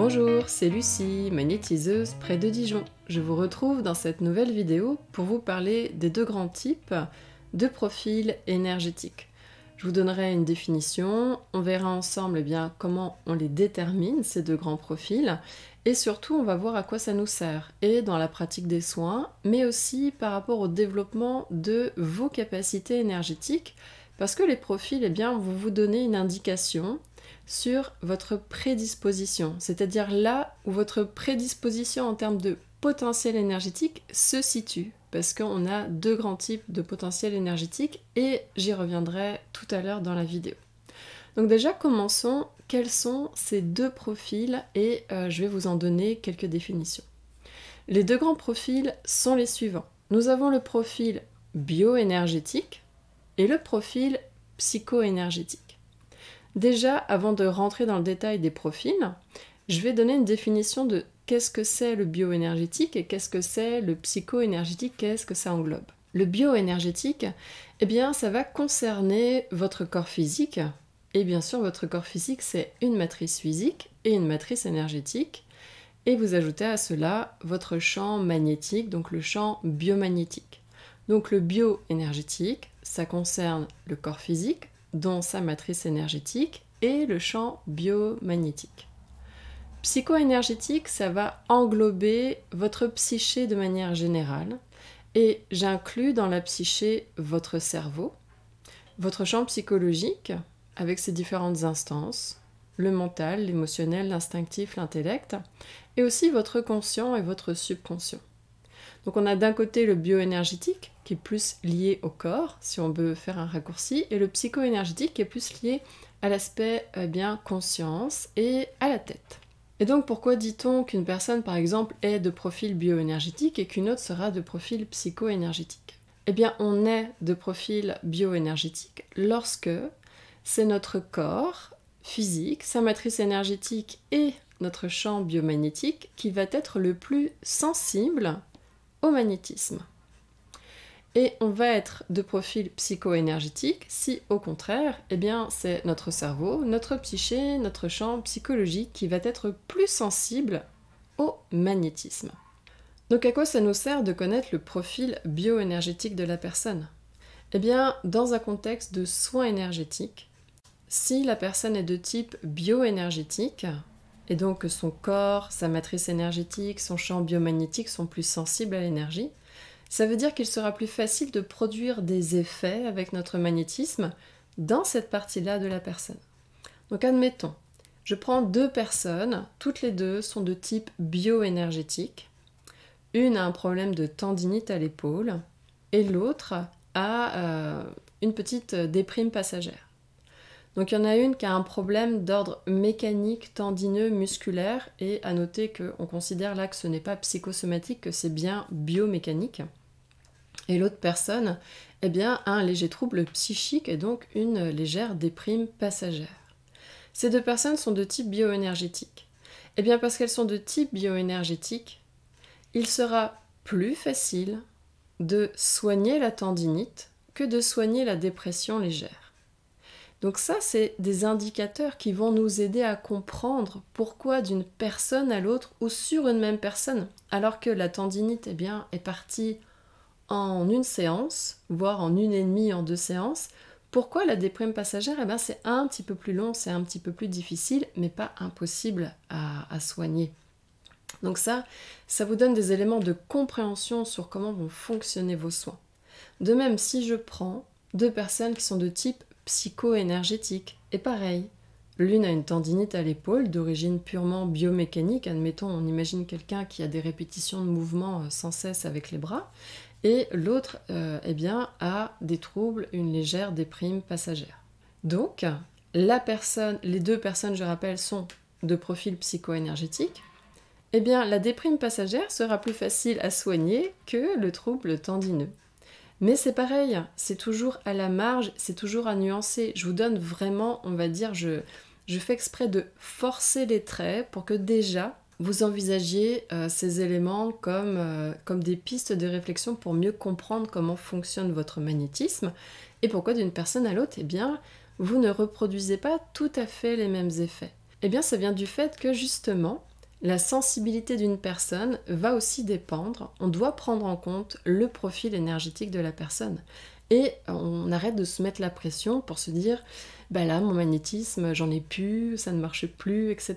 Bonjour, c'est Lucie, magnétiseuse près de Dijon. Je vous retrouve dans cette nouvelle vidéo pour vous parler des deux grands types de profils énergétiques. Je vous donnerai une définition, on verra ensemble comment on les détermine, ces deux grands profils, et surtout on va voir à quoi ça nous sert, et dans la pratique des soins, mais aussi par rapport au développement de vos capacités énergétiques, parce que les profils, vont vous donner une indication sur votre prédisposition, c'est-à-dire là où votre prédisposition en termes de potentiel énergétique se situe, parce qu'on a deux grands types de potentiel énergétique et j'y reviendrai tout à l'heure dans la vidéo. Donc déjà commençons, quels sont ces deux profils et je vais vous en donner quelques définitions. Les deux grands profils sont les suivants. Nous avons le profil bioénergétique et le profil psychoénergétique. Déjà, avant de rentrer dans le détail des profils, je vais donner une définition de qu'est-ce que c'est le bioénergétique et qu'est-ce que c'est le psychoénergétique, qu'est-ce que ça englobe. Le bioénergétique, ça va concerner votre corps physique, et bien sûr votre corps physique c'est une matrice physique et une matrice énergétique, et vous ajoutez à cela votre champ magnétique, donc le champ biomagnétique. Donc le bioénergétique, ça concerne le corps physique, dont sa matrice énergétique, et le champ biomagnétique. Psychoénergétique, ça va englober votre psyché de manière générale, et j'inclus dans la psyché votre cerveau, votre champ psychologique, avec ses différentes instances, le mental, l'émotionnel, l'instinctif, l'intellect, et aussi votre conscient et votre subconscient. Donc on a d'un côté le bioénergétique, qui est plus lié au corps, si on veut faire un raccourci, et le psychoénergétique qui est plus lié à l'aspect conscience et à la tête. Et donc pourquoi dit-on qu'une personne par exemple est de profil bioénergétique et qu'une autre sera de profil psychoénergétique? On est de profil bioénergétique lorsque c'est notre corps physique, sa matrice énergétique et notre champ biomagnétique qui va être le plus sensible au magnétisme. Et on va être de profil psychoénergétique si au contraire, c'est notre cerveau, notre psyché, notre champ psychologique qui va être plus sensible au magnétisme. Donc à quoi ça nous sert de connaître le profil bioénergétique de la personne? Dans un contexte de soins énergétiques, si la personne est de type bioénergétique, et donc que son corps, sa matrice énergétique, son champ biomagnétique sont plus sensibles à l'énergie, ça veut dire qu'il sera plus facile de produire des effets avec notre magnétisme dans cette partie-là de la personne. Donc admettons, je prends deux personnes, toutes les deux sont de type bioénergétique. Une a un problème de tendinite à l'épaule et l'autre a une petite déprime passagère. Donc il y en a une qui a un problème d'ordre mécanique, tendineux, musculaire, et à noter qu'on considère là que ce n'est pas psychosomatique, que c'est bien biomécanique. Et l'autre personne, a un léger trouble psychique et donc une légère déprime passagère. Ces deux personnes sont de type bioénergétique. Parce qu'elles sont de type bioénergétique, il sera plus facile de soigner la tendinite que de soigner la dépression légère. Donc ça, c'est des indicateurs qui vont nous aider à comprendre pourquoi d'une personne à l'autre ou sur une même personne, alors que la tendinite est partie en une séance, voire en une et demie, en 2 séances, pourquoi la déprime passagère, c'est un petit peu plus long, c'est un petit peu plus difficile, mais pas impossible à soigner. Donc ça vous donne des éléments de compréhension sur comment vont fonctionner vos soins. De même, si je prends deux personnes qui sont de type psychoénergétique, et pareil, l'une a une tendinite à l'épaule d'origine purement biomécanique, admettons, on imagine quelqu'un qui a des répétitions de mouvements sans cesse avec les bras, et l'autre a des troubles, une légère déprime passagère. Donc, les deux personnes, je rappelle, sont de profil psychoénergétique, la déprime passagère sera plus facile à soigner que le trouble tendineux. Mais c'est pareil, c'est toujours à la marge, c'est toujours à nuancer. Je vous donne vraiment, je fais exprès de forcer les traits pour que déjà vous envisagiez ces éléments comme des pistes de réflexion pour mieux comprendre comment fonctionne votre magnétisme et pourquoi d'une personne à l'autre, vous ne reproduisez pas tout à fait les mêmes effets. Ça vient du fait que justement, La sensibilité d'une personne va aussi dépendre, on doit prendre en compte le profil énergétique de la personne. Et on arrête de se mettre la pression pour se dire « bah là, mon magnétisme, j'en ai plus, ça ne marche plus, etc. »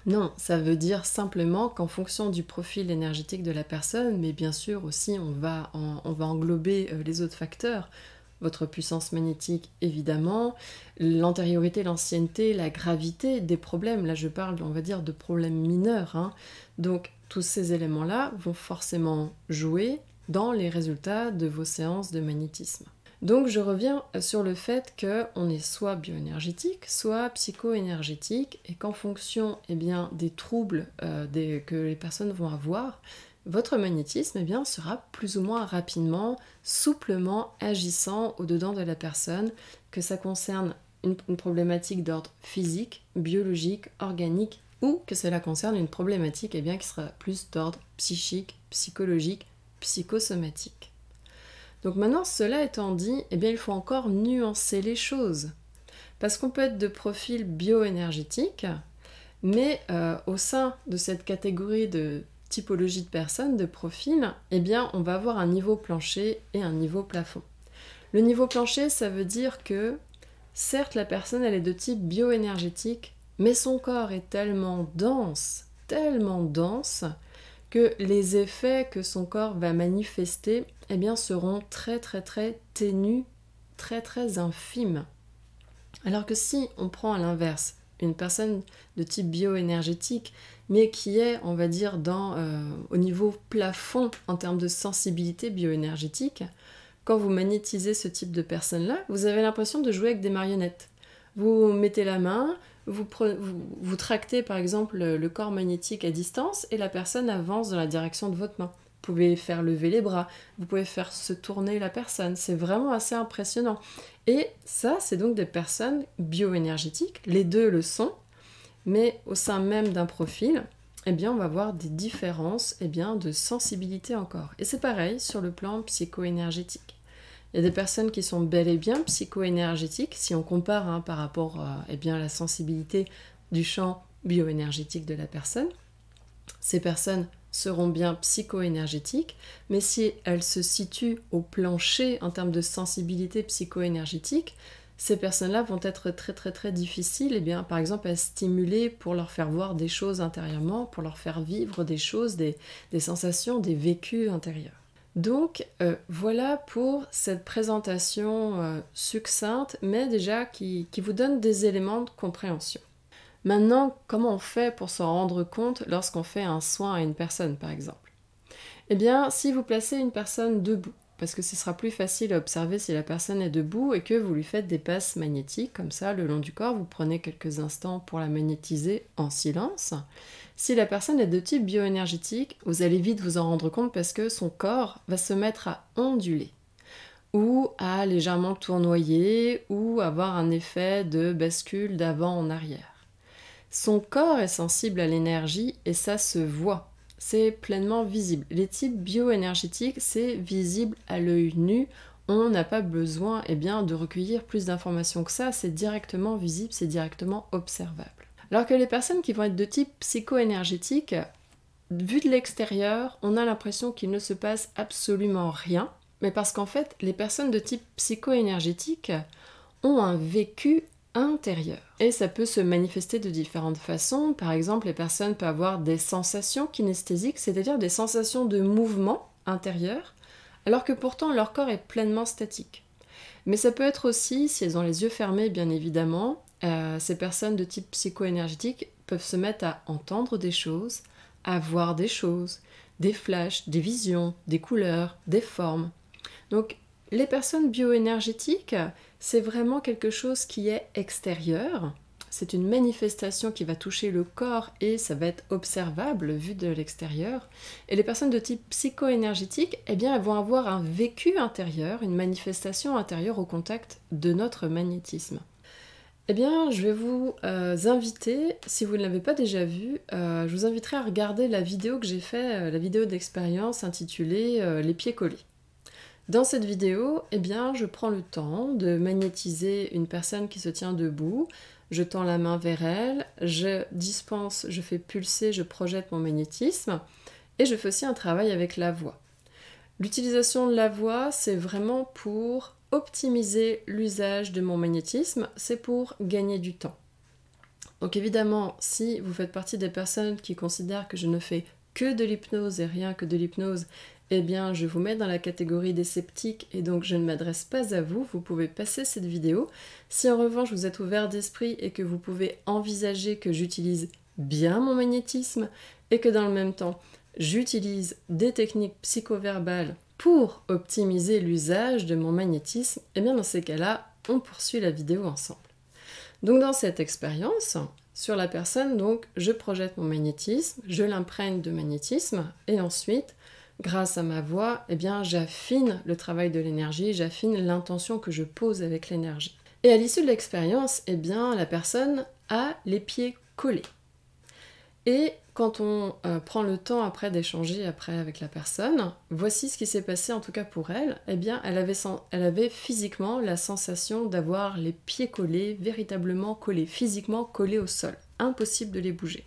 Non, ça veut dire simplement qu'en fonction du profil énergétique de la personne, mais bien sûr aussi on va englober les autres facteurs, votre puissance magnétique évidemment, l'antériorité, l'ancienneté, la gravité des problèmes, là je parle on va dire de problèmes mineurs, hein. Donc tous ces éléments-là vont forcément jouer dans les résultats de vos séances de magnétisme. Donc je reviens sur le fait qu'on est soit bioénergétique, soit psycho-énergétique, et qu'en fonction des troubles que les personnes vont avoir, votre magnétisme sera plus ou moins rapidement, souplement agissant au-dedans de la personne, que ça concerne une problématique d'ordre physique, biologique, organique, ou que cela concerne une problématique qui sera plus d'ordre psychique, psychologique, psychosomatique. Donc maintenant, cela étant dit, il faut encore nuancer les choses. Parce qu'on peut être de profil bioénergétique, mais au sein de cette catégorie de typologie de personnes, de profil, on va avoir un niveau plancher et un niveau plafond. Le niveau plancher, ça veut dire que, certes, la personne, elle est de type bioénergétique, mais son corps est tellement dense, que les effets que son corps va manifester seront très ténus, très infimes. Alors que si on prend à l'inverse une personne de type bioénergétique, mais qui est, on va dire, au niveau plafond en termes de sensibilité bioénergétique, quand vous magnétisez ce type de personne-là, vous avez l'impression de jouer avec des marionnettes. Vous mettez la main, vous tractez par exemple le corps magnétique à distance et la personne avance dans la direction de votre main. Vous pouvez faire lever les bras, vous pouvez faire se tourner la personne, c'est vraiment assez impressionnant. Et ça, c'est donc des personnes bioénergétiques, les deux le sont, mais au sein même d'un profil, on va avoir des différences de sensibilité encore. Et c'est pareil sur le plan psycho-énergétique. Il y a des personnes qui sont bel et bien psycho-énergétiques, si on compare par rapport à la sensibilité du champ bioénergétique de la personne. Ces personnes seront bien psycho-énergétiques, mais si elles se situent au plancher en termes de sensibilité psycho-énergétique, ces personnes-là vont être très difficiles, par exemple, à stimuler pour leur faire voir des choses intérieurement, pour leur faire vivre des choses, des sensations, des vécus intérieurs. Donc voilà pour cette présentation succincte, mais déjà qui vous donne des éléments de compréhension. Maintenant, comment on fait pour s'en rendre compte lorsqu'on fait un soin à une personne, par exemple? Si vous placez une personne debout, parce que ce sera plus facile à observer si la personne est debout et que vous lui faites des passes magnétiques, comme ça, le long du corps, vous prenez quelques instants pour la magnétiser en silence. Si la personne est de type bioénergétique, vous allez vite vous en rendre compte parce que son corps va se mettre à onduler, ou à légèrement tournoyer, ou avoir un effet de bascule d'avant en arrière. Son corps est sensible à l'énergie et ça se voit. C'est pleinement visible. Les types bioénergétiques, c'est visible à l'œil nu. On n'a pas besoin de recueillir plus d'informations que ça. C'est directement visible, c'est directement observable. Alors que les personnes qui vont être de type psycho-énergétique, vu de l'extérieur, on a l'impression qu'il ne se passe absolument rien. Mais parce qu'en fait, les personnes de type psycho-énergétique ont un vécu intérieur. Et ça peut se manifester de différentes façons. Par exemple, les personnes peuvent avoir des sensations kinesthésiques, c'est-à-dire des sensations de mouvement intérieur, alors que pourtant leur corps est pleinement statique. Mais ça peut être aussi, si elles ont les yeux fermés bien évidemment, ces personnes de type psycho-énergétique peuvent se mettre à entendre des choses, à voir des choses, des flashs, des visions, des couleurs, des formes. Donc les personnes bioénergétiques, c'est vraiment quelque chose qui est extérieur. C'est une manifestation qui va toucher le corps et ça va être observable vu de l'extérieur. Et les personnes de type psycho-énergétique, elles vont avoir un vécu intérieur, une manifestation intérieure au contact de notre magnétisme. Je vais vous inviter, si vous ne l'avez pas déjà vu, je vous inviterai à regarder la vidéo que j'ai faite, la vidéo d'expérience intitulée « Les pieds collés ». Dans cette vidéo, eh bien, je prends le temps de magnétiser une personne qui se tient debout, je tends la main vers elle, je dispense, je fais pulser, je projette mon magnétisme et je fais aussi un travail avec la voix. L'utilisation de la voix, c'est vraiment pour optimiser l'usage de mon magnétisme, c'est pour gagner du temps. Donc évidemment, si vous faites partie des personnes qui considèrent que je ne fais que de l'hypnose et rien que de l'hypnose, eh bien je vous mets dans la catégorie des sceptiques et donc je ne m'adresse pas à vous, vous pouvez passer cette vidéo. Si en revanche vous êtes ouvert d'esprit et que vous pouvez envisager que j'utilise bien mon magnétisme et que dans le même temps j'utilise des techniques psychoverbales pour optimiser l'usage de mon magnétisme, eh bien dans ces cas-là, on poursuit la vidéo ensemble. Donc dans cette expérience, sur la personne, donc, je projette mon magnétisme, je l'imprègne de magnétisme et ensuite, grâce à ma voix, eh bien, j'affine le travail de l'énergie, j'affine l'intention que je pose avec l'énergie. Et à l'issue de l'expérience, eh bien, la personne a les pieds collés. Et quand on prend le temps après d'échanger avec la personne, voici ce qui s'est passé en tout cas pour elle. Eh bien, elle avait physiquement la sensation d'avoir les pieds collés, véritablement collés, physiquement collés au sol. Impossible de les bouger.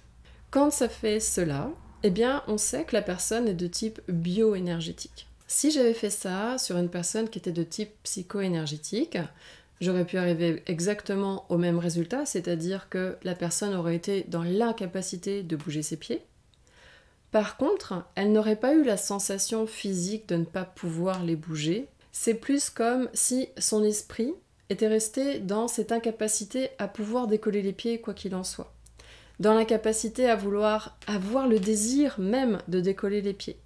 Quand ça fait cela, eh bien, on sait que la personne est de type bioénergétique. Si j'avais fait ça sur une personne qui était de type psychoénergétique, j'aurais pu arriver exactement au même résultat, c'est-à-dire que la personne aurait été dans l'incapacité de bouger ses pieds. Par contre, elle n'aurait pas eu la sensation physique de ne pas pouvoir les bouger. C'est plus comme si son esprit était resté dans cette incapacité à pouvoir décoller les pieds quoi qu'il en soit. Dans l'incapacité à vouloir avoir le désir même de décoller les pieds.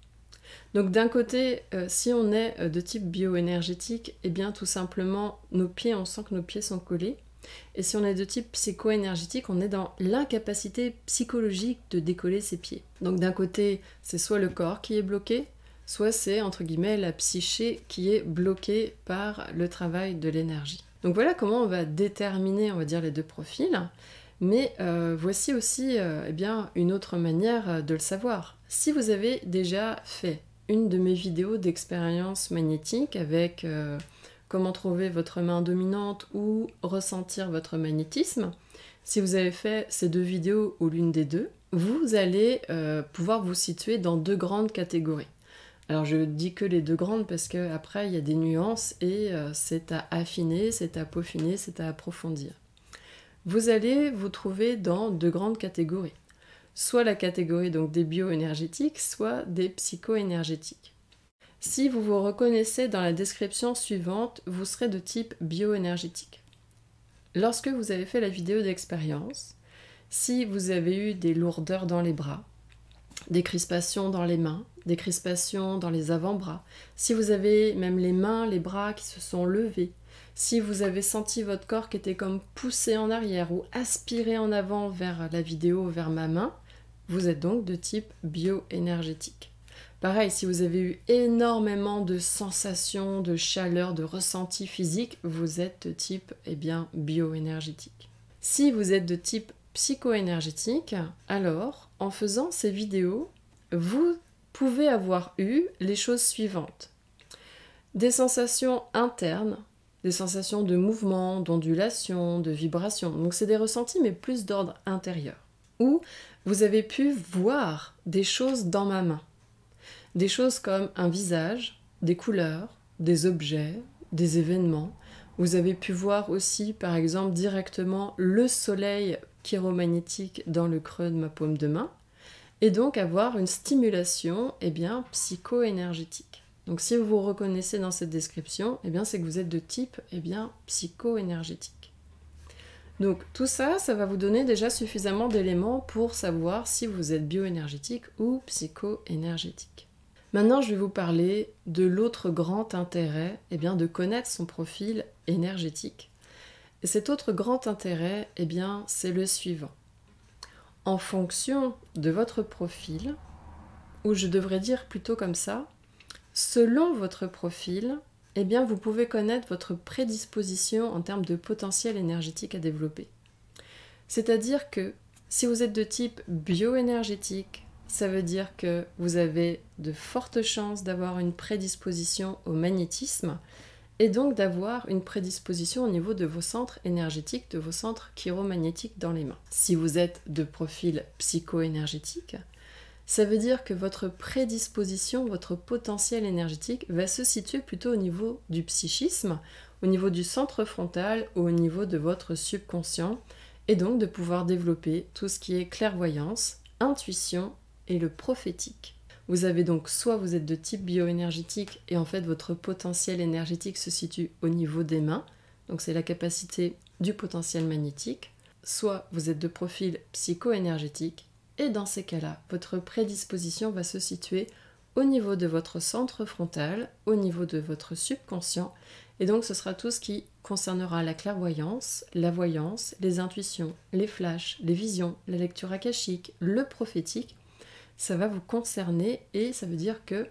Donc d'un côté, si on est de type bioénergétique, eh bien tout simplement, nos pieds, on sent que nos pieds sont collés. Et si on est de type psychoénergétique, on est dans l'incapacité psychologique de décoller ses pieds. Donc d'un côté, c'est soit le corps qui est bloqué, soit c'est, entre guillemets, la psyché qui est bloquée par le travail de l'énergie. Donc voilà comment on va déterminer, on va dire, les deux profils. Mais voici aussi eh bien, une autre manière de le savoir. Si vous avez déjà fait une de mes vidéos d'expérience magnétique avec comment trouver votre main dominante ou ressentir votre magnétisme, si vous avez fait ces deux vidéos ou l'une des deux, vous allez pouvoir vous situer dans deux grandes catégories. Alors je dis que les deux grandes parce qu'après il y a des nuances et c'est à affiner, c'est à peaufiner, c'est à approfondir. Vous allez vous trouver dans deux grandes catégories. Soit la catégorie donc des bioénergétiques, soit des psychoénergétiques. Si vous vous reconnaissez dans la description suivante, vous serez de type bioénergétique. Lorsque vous avez fait la vidéo d'expérience, si vous avez eu des lourdeurs dans les bras, des crispations dans les mains, des crispations dans les avant-bras, si vous avez même les mains, les bras qui se sont levés, si vous avez senti votre corps qui était comme poussé en arrière ou aspiré en avant vers la vidéo, vers ma main, vous êtes donc de type bioénergétique. Pareil, si vous avez eu énormément de sensations, de chaleur, de ressentis physiques, vous êtes de type bioénergétique. Si vous êtes de type psychoénergétique, alors en faisant ces vidéos, vous pouvez avoir eu les choses suivantes. Des sensations internes, des sensations de mouvement, d'ondulation, de vibration. Donc c'est des ressentis mais plus d'ordre intérieur. Ou vous avez pu voir des choses dans ma main. Des choses comme un visage, des couleurs, des objets, des événements. Vous avez pu voir aussi par exemple directement le soleil chiromagnétique dans le creux de ma paume de main. Et donc avoir une stimulation psycho-énergétique. Donc si vous vous reconnaissez dans cette description, c'est que vous êtes de type psycho-énergétique. Donc tout ça, ça va vous donner déjà suffisamment d'éléments pour savoir si vous êtes bioénergétique ou psycho-énergétique. Maintenant, je vais vous parler de l'autre grand intérêt, de connaître son profil énergétique. Et cet autre grand intérêt, c'est le suivant. En fonction de votre profil, ou je devrais dire plutôt comme ça, selon votre profil, vous pouvez connaître votre prédisposition en termes de potentiel énergétique à développer. C'est-à-dire que si vous êtes de type bioénergétique, ça veut dire que vous avez de fortes chances d'avoir une prédisposition au magnétisme et donc d'avoir une prédisposition au niveau de vos centres énergétiques, de vos centres chiromagnétiques dans les mains. Si vous êtes de profil psycho-énergétique, ça veut dire que votre prédisposition, votre potentiel énergétique va se situer plutôt au niveau du psychisme, au niveau du centre frontal ou au niveau de votre subconscient, et donc de pouvoir développer tout ce qui est clairvoyance, intuition et le prophétique. Vous avez donc soit vous êtes de type bioénergétique et en fait votre potentiel énergétique se situe au niveau des mains, donc c'est la capacité du potentiel magnétique, soit vous êtes de profil psycho-énergétique et dans ces cas-là, votre prédisposition va se situer au niveau de votre centre frontal, au niveau de votre subconscient, et donc ce sera tout ce qui concernera la clairvoyance, la voyance, les intuitions, les flashs, les visions, la lecture akashique, le prophétique. Ça va vous concerner et ça veut dire que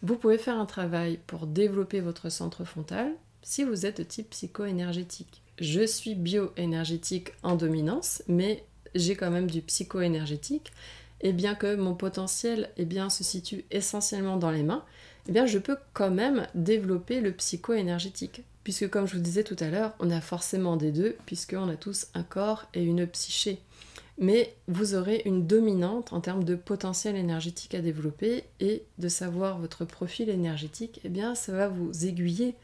vous pouvez faire un travail pour développer votre centre frontal si vous êtes de type psycho-énergétique. Je suis bioénergétique en dominance, mais j'ai quand même du psycho-énergétique, et bien que mon potentiel se situe essentiellement dans les mains, je peux quand même développer le psycho-énergétique. Puisque comme je vous disais tout à l'heure, on a forcément des deux, puisqu'on a tous un corps et une psyché. Mais vous aurez une dominante en termes de potentiel énergétique à développer, et de savoir votre profil énergétique, ça va vous aiguiller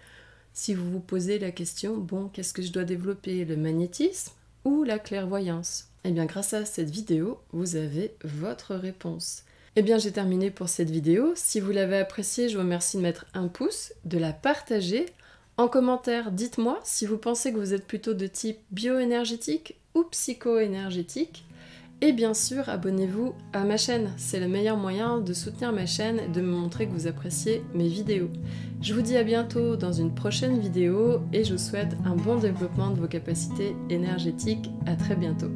si vous vous posez la question, bon, qu'est-ce que je dois développer, le magnétisme ou la clairvoyance ? Grâce à cette vidéo, vous avez votre réponse. J'ai terminé pour cette vidéo. Si vous l'avez appréciée, je vous remercie de mettre un pouce, de la partager. En commentaire, dites-moi si vous pensez que vous êtes plutôt de type bioénergétique ou psycho-énergétique. Et bien sûr, abonnez-vous à ma chaîne. C'est le meilleur moyen de soutenir ma chaîne et de me montrer que vous appréciez mes vidéos. Je vous dis à bientôt dans une prochaine vidéo et je vous souhaite un bon développement de vos capacités énergétiques. À très bientôt.